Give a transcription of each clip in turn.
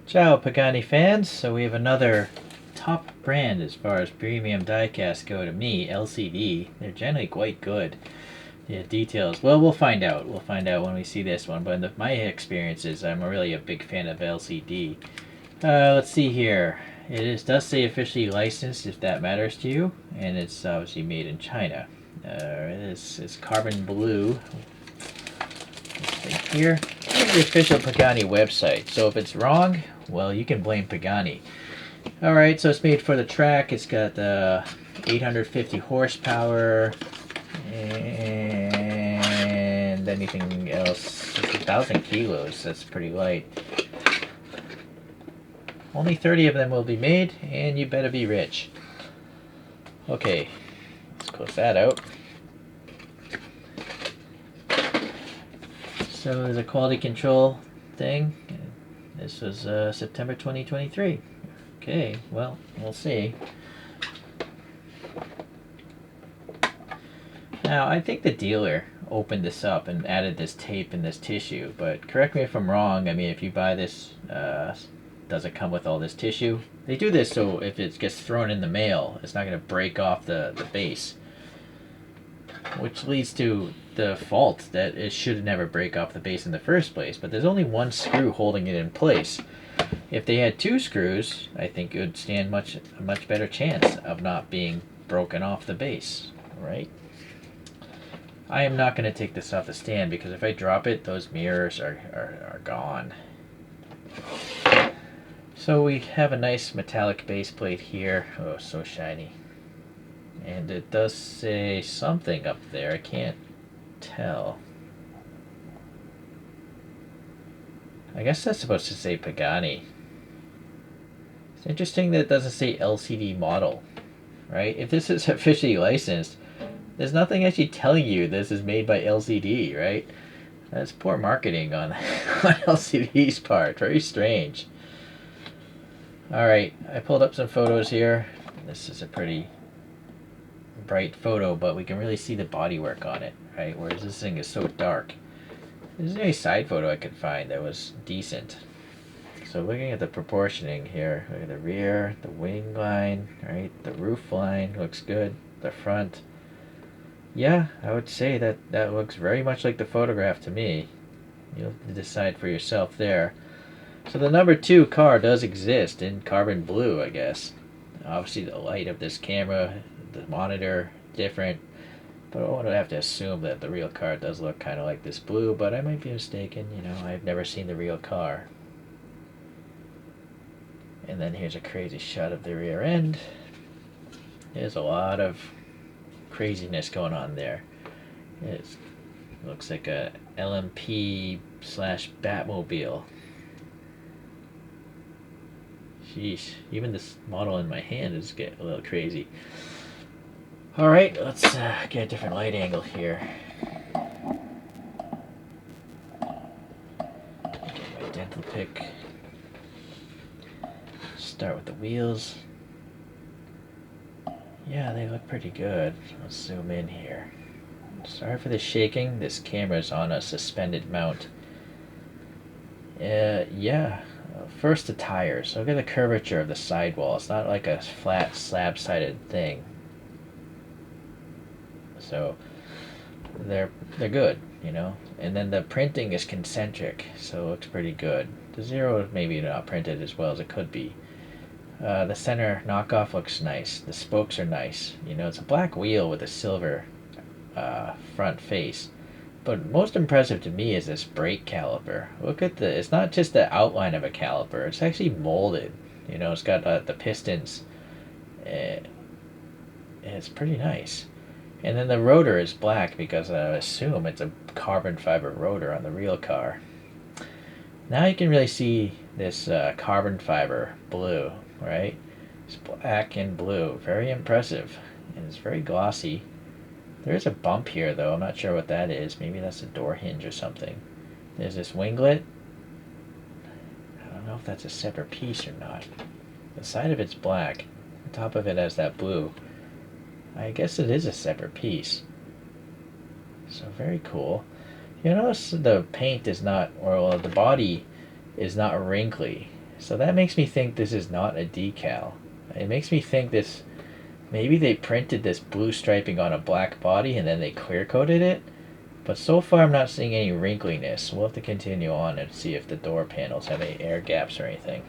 Ciao Pagani fans, so we have another top brand as far as premium diecast go to me, LCD. They're generally quite good. Yeah, details. Well, we'll find out. We'll find out when we see this one. But in my experiences, I'm really a big fan of LCD. Let's see here. Does say officially licensed, if that matters to you, and it's obviously made in China. It's carbon blue. This thing here. Here's the official Pagani website. So if it's wrong, well, you can blame Pagani. Alright, so it's made for the track. It's got 850 horsepower and anything else. It's 1,000 kilos. That's pretty light. Only 30 of them will be made, and you better be rich. Okay, let's close that out. So there's a quality control thing. This was September 2023. Okay, well, we'll see. Now, I think the dealer opened this up and added this tape and this tissue, but correct me if I'm wrong. I mean, if you buy this, does it come with all this tissue? They do this so if it gets thrown in the mail, it's not going to break off the base, which leads to the fault that it should never break off the base in the first place. But there's only one screw holding it in place. If they had two screws, I think it would stand a much better chance of not being broken off the base, right? I am not going to take this off the stand because if I drop it, those mirrors are gone. So we have a nice metallic base plate here. Oh, so shiny. And it does say something up there. I can't tell. I guess that's supposed to say Pagani. It's interesting that it doesn't say LCD model, right? If this is officially licensed, there's nothing actually telling you this is made by LCD, right? That's poor marketing on LCD's part. Very strange. Alright, I pulled up some photos here. This is a pretty bright photo, but we can really see the bodywork on it, right? Whereas this thing is so dark. There's any side photo I could find that was decent. So looking at the proportioning here, look at the rear, the wing line, right? The roof line looks good. The front. Yeah, I would say that looks very much like the photograph to me. You'll have to decide for yourself there. So the number 2 car does exist in carbon blue, I guess. Obviously the light of this camera, the monitor, different. But I would have to assume that the real car does look kind of like this blue, but I might be mistaken. You know, I've never seen the real car. And then here's a crazy shot of the rear end. There's a lot of craziness going on there. It looks like a LMP slash Batmobile. Sheesh, even this model in my hand is getting a little crazy. Alright, let's get a different light angle here. Get my dental pick. Start with the wheels. Yeah, they look pretty good. Let's zoom in here. Sorry for the shaking. This camera's on a suspended mount. Yeah. First the tires. Look at the curvature of the sidewall. It's not like a flat slab-sided thing. So they're good, you know. And then the printing is concentric, so it looks pretty good. The zero is maybe not printed as well as it could be. The center knockoff looks nice. The spokes are nice. You know, it's a black wheel with a silver front face. But most impressive to me is this brake caliper. Look at it's not just the outline of a caliper. It's actually molded. You know, it's got the pistons. It's pretty nice. And then the rotor is black because I assume it's a carbon fiber rotor on the real car. Now you can really see this carbon fiber blue, right? It's black and blue. Very impressive. And it's very glossy. There is a bump here, though. I'm not sure what that is. Maybe that's a door hinge or something. There's this winglet. I don't know if that's a separate piece or not. The side of it's black. The top of it has that blue. I guess it is a separate piece. So very cool. You notice the paint is not, or the body is not wrinkly. So that makes me think this is not a decal. It makes me think this, maybe they printed this blue striping on a black body and then they clear coated it. But so far I'm not seeing any wrinkliness. We'll have to continue on and see if the door panels have any air gaps or anything.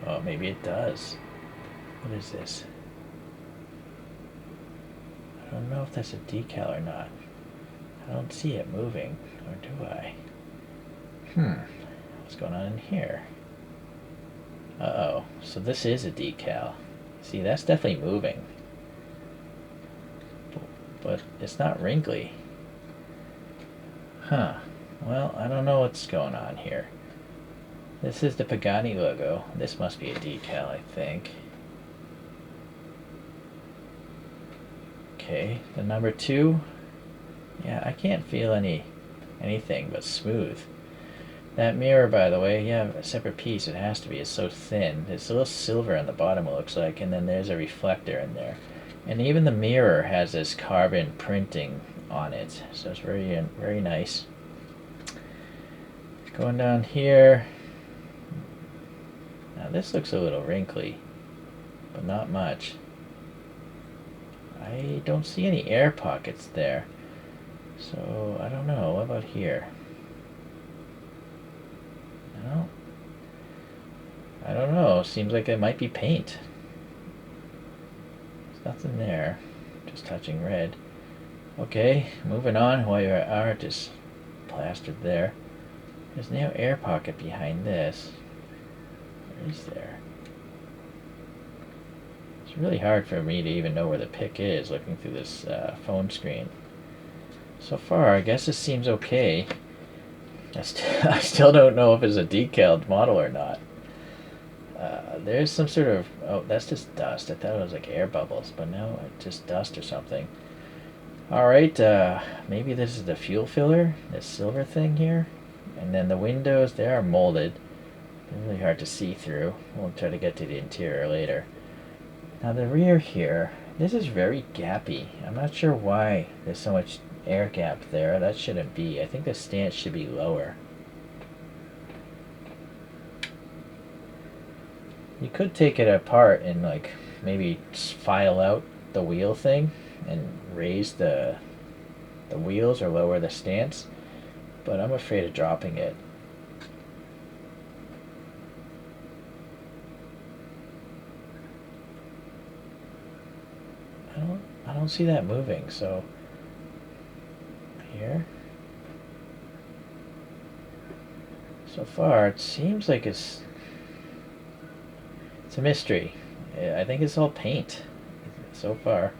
Oh, maybe it does. What is this? I don't know if that's a decal or not. I don't see it moving, or do I? What's going on in here? Uh-oh, so this is a decal. See, that's definitely moving. But it's not wrinkly. Huh. Well, I don't know what's going on here. This is the Pagani logo. This must be a decal, I think. Okay, the number 2. Yeah, I can't feel anything but smooth. That mirror, by the way, yeah, a separate piece. It has to be. It's so thin. It's a little silver on the bottom, it looks like, and then there's a reflector in there. And even the mirror has this carbon printing on it, so it's very, very nice. Going down here. Now this looks a little wrinkly, but not much. I don't see any air pockets there, so I don't know. What about here? No, I don't know. Seems like it might be paint. There's nothing there. Just touching red. Okay, moving on. Huayra R just plastered there. There's no air pocket behind this. Where is there? It's really hard for me to even know where the pick is looking through this phone screen. So far, I guess this seems okay. I still don't know if it's a decaled model or not. There's some sort of... Oh, that's just dust. I thought it was like air bubbles, but no, it's just dust or something. Alright, maybe this is the fuel filler, this silver thing here. And then the windows, they are molded. They're really hard to see through. We'll try to get to the interior later. Now the rear here, this is very gappy. I'm not sure why there's so much air gap there. That shouldn't be. I think the stance should be lower. You could take it apart and like maybe file out the wheel thing and raise the wheels or lower the stance, but I'm afraid of dropping it. I don't see that moving, so here. So far it seems like it's a mystery. I think it's all paint so far.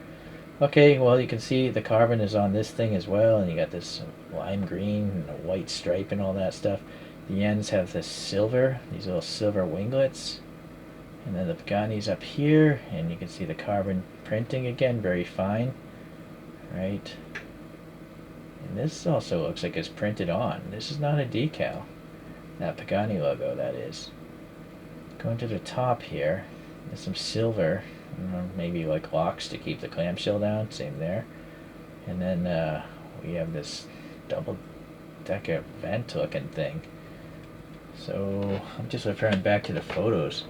Okay, well you can see the carbon is on this thing as well, and you got this lime green and a white stripe and all that stuff. The ends have this silver, these little silver winglets. And then the Pagani's up here, and you can see the carbon printing again, very fine. Right? And this also looks like it's printed on. This is not a decal. That Pagani logo, that is. Going to the top here, there's some silver, maybe like locks to keep the clamshell down, same there. And then we have this double-decker vent looking thing. So I'm just referring back to the photos.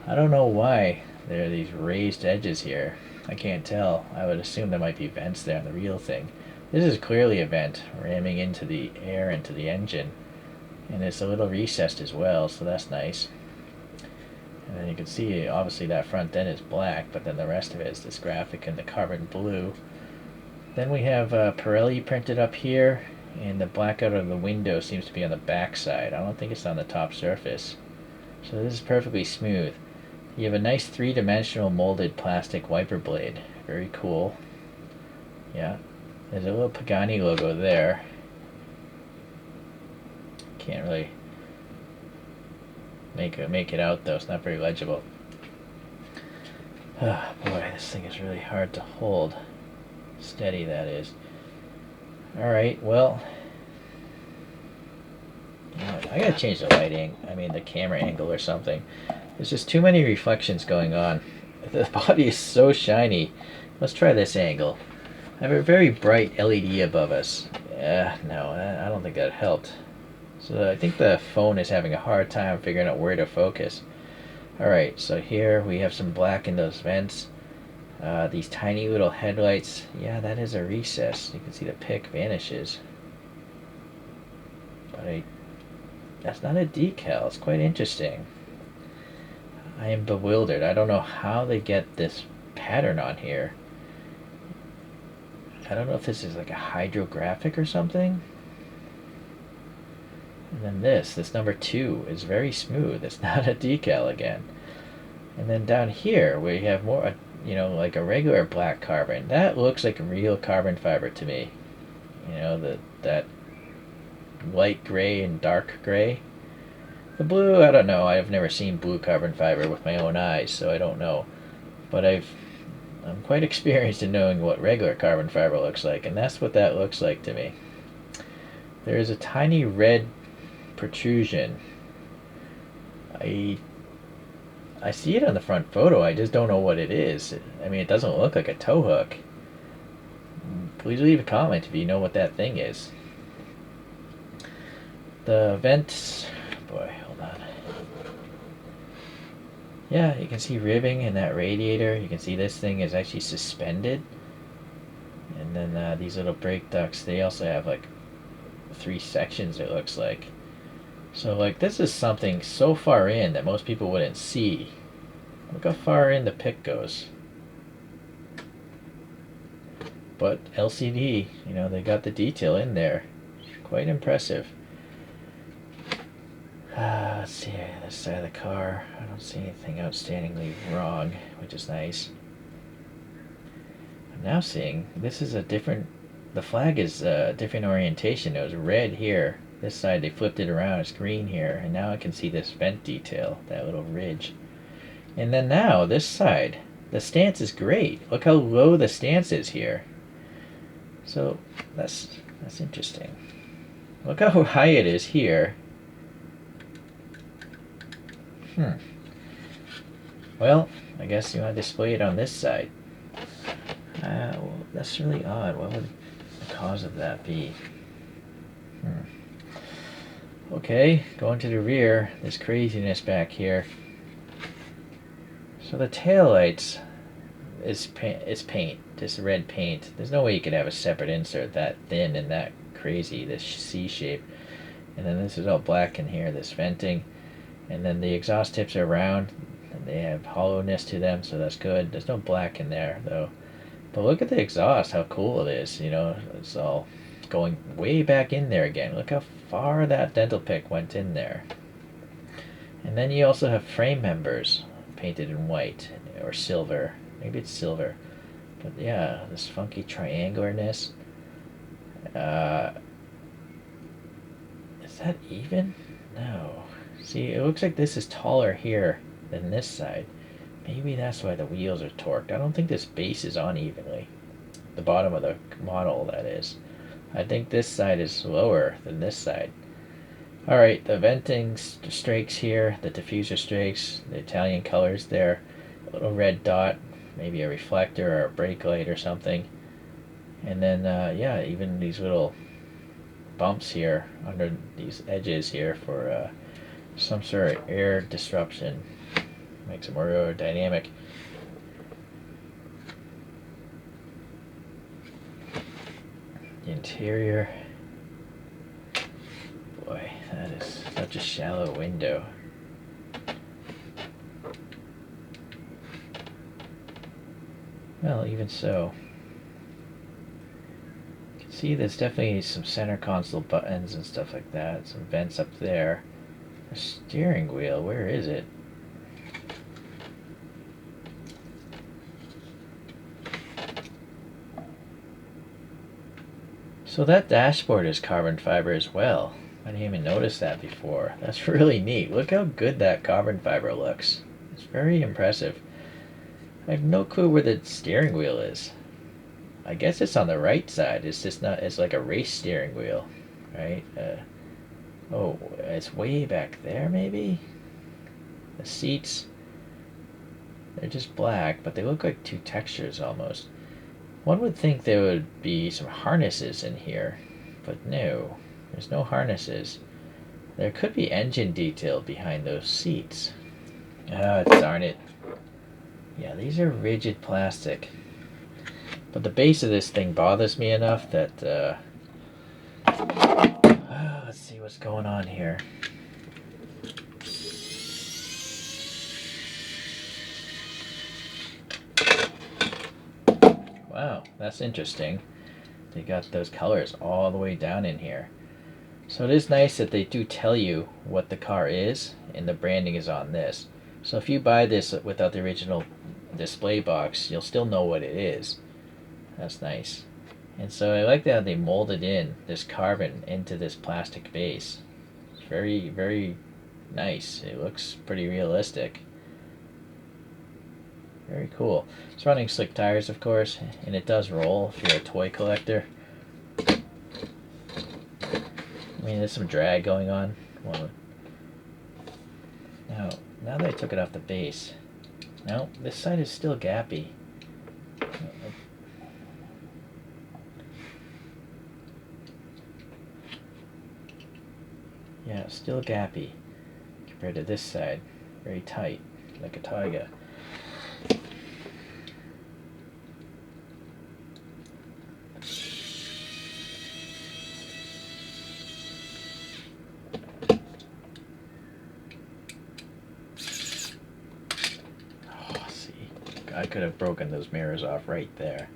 I don't know why there are these raised edges here. I can't tell. I would assume there might be vents there on the real thing. This is clearly a vent ramming into the air into the engine. And it's a little recessed as well, so that's nice. And then you can see, obviously that front end is black, but then the rest of it is this graphic in the carbon blue. Then we have Pirelli printed up here, and the blackout of the window seems to be on the back side. I don't think it's on the top surface. So this is perfectly smooth. You have a nice three-dimensional molded plastic wiper blade. Very cool. Yeah. There's a little Pagani logo there. Can't really make it out though. It's not very legible. Oh, boy, this thing is really hard to hold. Steady, that is. Alright, well, I gotta change the lighting. I mean the camera angle or something. There's just too many reflections going on. The body is so shiny. Let's try this angle. I have a very bright LED above us. No, I don't think that helped. So I think the phone is having a hard time figuring out where to focus. Alright, so here we have some black in those vents. These tiny little headlights. Yeah, that is a recess. You can see the pick vanishes. But that's not a decal. It's quite interesting. I am bewildered. I don't know how they get this pattern on here. I don't know if this is like a hydrographic or something. And then this number 2 is very smooth. It's not a decal again. And then down here we have more, like a regular black carbon. That looks like real carbon fiber to me. That light gray and dark gray. The blue, I don't know. I've never seen blue carbon fiber with my own eyes, so I don't know. But I'm quite experienced in knowing what regular carbon fiber looks like, and that's what that looks like to me. There is a tiny red protrusion. I see it on the front photo. I just don't know what it is. I mean, it doesn't look like a tow hook. Please leave a comment if you know what that thing is. The vents... Boy, hold on. Yeah, you can see ribbing in that radiator. You can see this thing is actually suspended. And then these little brake ducts, they also have like 3 sections, it looks like. So like this is something so far in that most people wouldn't see. Look how far in the pick goes. But LCD, they got the detail in there. Quite impressive. Let's see, this side of the car. I don't see anything outstandingly wrong, which is nice. I'm now seeing this is a different... The flag is a different orientation. It was red here. This side they flipped it around. It's green here. And now I can see this vent detail, that little ridge. And then now, this side, the stance is great. Look how low the stance is here. So, that's interesting. Look how high it is here. Well, I guess you want to display it on this side. Well, that's really odd. What would the cause of that be? Okay, going to the rear. There's craziness back here. So the taillights is paint, just red paint. There's no way you could have a separate insert that thin and that crazy, this C shape. And then this is all black in here, this venting. And then the exhaust tips are round, and they have hollowness to them, so that's good. There's no black in there, though. But look at the exhaust, how cool it is, It's all going way back in there again. Look how far that dental pick went in there. And then you also have frame members painted in white or silver. Maybe it's silver. But yeah, this funky triangularness. Is that even? No. See, it looks like this is taller here than this side. Maybe that's why the wheels are torqued. I don't think this base is on evenly. The bottom of the model, that is. I think this side is lower than this side. Alright, the venting strakes here, the diffuser strakes, the Italian colors there. A little red dot, maybe a reflector or a brake light or something. And then, yeah, even these little bumps here under these edges here for some sort of air disruption. Makes it more aerodynamic. The interior. Boy, that is such a shallow window. Well, even so. You can see there's definitely some center console buttons and stuff like that. Some vents up there. The steering wheel, where is it? So that dashboard is carbon fiber as well. I didn't even notice that before. That's really neat. Look how good that carbon fiber looks. It's very impressive. I have no clue where the steering wheel is. I guess it's on the right side. It's just not, it's like a race steering wheel, right? Oh, it's way back there maybe? The seats, they're just black, but they look like 2 textures almost. One would think there would be some harnesses in here, but no, there's no harnesses. There could be engine detail behind those seats. Ah, darn it. Yeah, these are rigid plastic. But the base of this thing bothers me enough that, let's see what's going on here. Wow, that's interesting. They got those colors all the way down in here. So it is nice that they do tell you what the car is, and the branding is on this. So if you buy this without the original display box, you'll still know what it is. That's nice. And so I like that they molded in this carbon into this plastic base. It's very, very nice. It looks pretty realistic. Very cool. It's running slick tires, of course, and it does roll if you're a toy collector. I mean, there's some drag going on. Well, now that I took it off the base, no, this side is still gappy. Yeah, still gappy compared to this side. Very tight, like a tiger. Oh, see, I could have broken those mirrors off right there.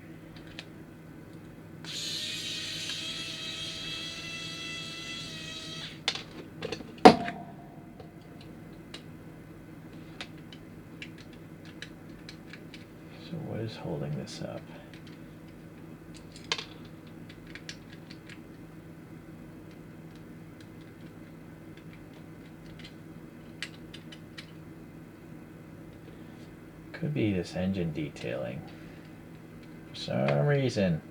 So what is holding this up? Could be this engine detailing. For some reason,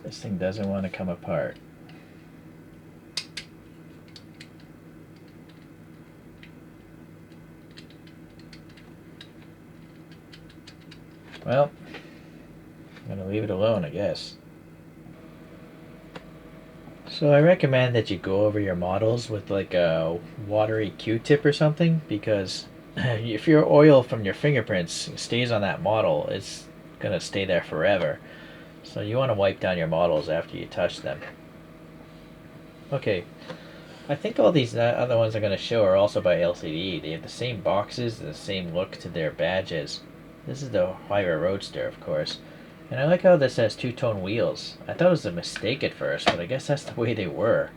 this thing doesn't want to come apart. Well, I'm going to leave it alone, I guess. So I recommend that you go over your models with like a watery Q-tip or something, because if your oil from your fingerprints stays on that model, it's going to stay there forever. So you want to wipe down your models after you touch them. Okay, I think all these other ones I'm going to show are also by LCD. They have the same boxes and the same look to their badges. This is the Huayra Roadster, of course. And I like how this has two-tone wheels. I thought it was a mistake at first, but I guess that's the way they were.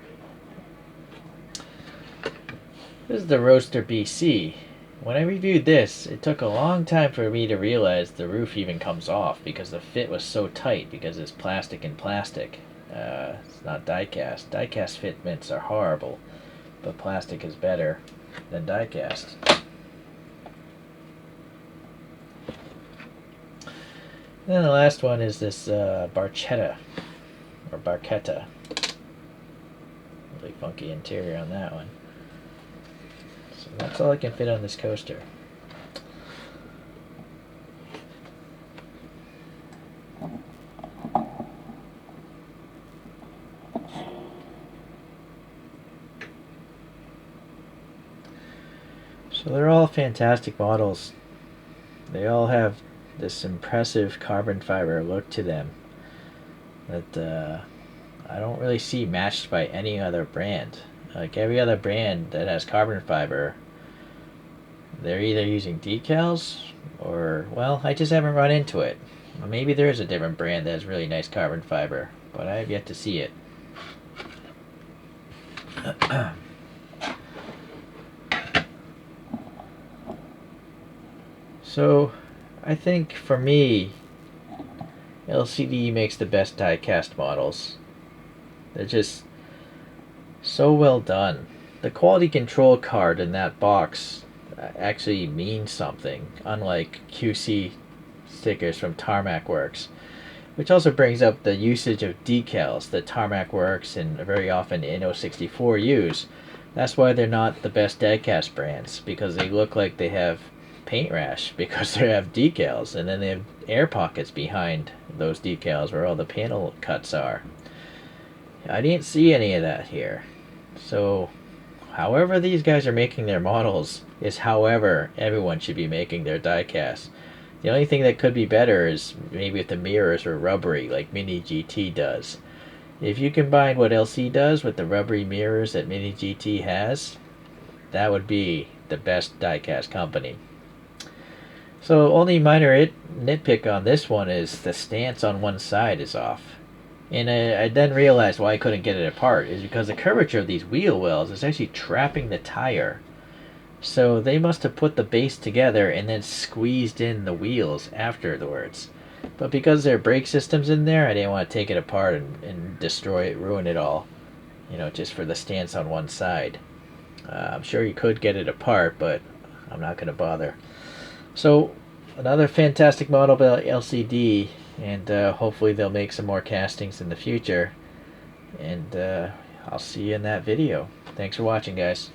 This is the Roadster BC. When I reviewed this, it took a long time for me to realize the roof even comes off because the fit was so tight because it's plastic and plastic. It's not die-cast. Die-cast fitments are horrible, but plastic is better than die-cast. And then the last one is this Barchetta, or Barchetta. Really funky interior on that one. So that's all I can fit on this coaster. So they're all fantastic models. They all have this impressive carbon fiber look to them that I don't really see matched by any other brand. Like every other brand that has carbon fiber, they're either using decals or, well, I just haven't run into it. Maybe there is a different brand that has really nice carbon fiber, but I have yet to see it. So I think for me, LCD makes the best die-cast models. They're just so well done. The quality control card in that box actually means something, unlike QC stickers from Tarmac Works. Which also brings up the usage of decals that Tarmac Works and very often Inno64 use. That's why they're not the best die-cast brands, because they look like they have paint rash because they have decals, and then they have air pockets behind those decals where all the panel cuts are. I didn't see any of that here. So however these guys are making their models is however everyone should be making their diecast. The only thing that could be better is maybe if the mirrors were rubbery like Mini GT does. If you combine what LC does with the rubbery mirrors that Mini GT has, that would be the best diecast company. So only minor nitpick on this one is the stance on one side is off. And I then realized why I couldn't get it apart is because the curvature of these wheel wells is actually trapping the tire. So they must have put the base together and then squeezed in the wheels afterwards. But because there are brake systems in there, I didn't want to take it apart and destroy it, ruin it all. Just for the stance on one side. I'm sure you could get it apart, but I'm not going to bother. So, another fantastic model by LCD, and hopefully they'll make some more castings in the future. And I'll see you in that video. Thanks for watching, guys.